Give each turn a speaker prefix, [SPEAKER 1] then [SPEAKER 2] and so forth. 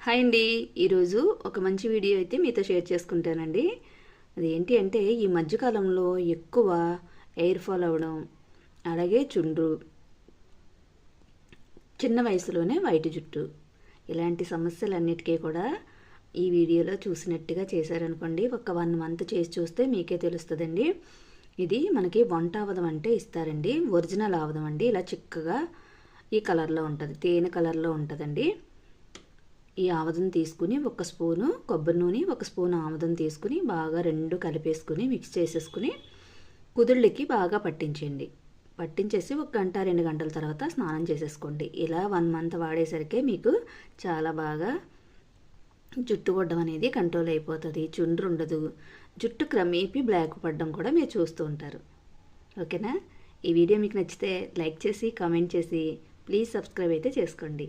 [SPEAKER 1] Hi అండి. ఈరోజు ఒక మంచి వీడియో అయితే మీతో షేర్ చేసుకుంటానండి. అదేంటి అంటే ఈ మధ్యకాలంలో ఎక్కువ ఎయిర్ ఫాల్ అవ్వడం, అలాగే చుండ్రు, చిన్న వయసులోనే వైట్ జుట్టు, ఇలాంటి సమస్యలన్నిటికీ కూడా ఈ వీడియోలో చూసినట్టుగా చేశారనుకోండి, ఒక 1 మంత్ చేసి చూస్తే మీకే తెలుస్తుందండి. ఇది మనకి వంట ఆవదం అంటే ఇస్తారండి, ఒరిజినల్ ఆవదం అండి. ఇలా చిక్కగా ఈ కలర్లో ఉంటుంది, తేనె కలర్లో ఉంటుందండి. ఈ ఆముదం తీసుకుని ఒక స్పూను కొబ్బరి నూనె, ఒక స్పూన్ ఆముదం తీసుకుని బాగా రెండు కలిపేసుకుని మిక్స్ చేసేసుకుని కుదుళ్ళకి బాగా పట్టించండి. పట్టించేసి 1 గంట 2 గంటల తర్వాత స్నానం చేసేసుకోండి. ఇలా 1 మంత్ వాడేసరికి మీకు చాలా బాగా జుట్టు పడడం అనేది కంట్రోల్ అయిపోతుంది. చుండ్రు ఉండదు. జుట్టు క్రమేపీ బ్లాక్ పడడం కూడా మీరు చూస్తూ ఉంటారు. ఓకేనా? ఈ వీడియో మీకు నచ్చితే లైక్ చేసి కామెంట్ చేసి ప్లీజ్ సబ్స్క్రైబ్ అయితే చేసుకోండి.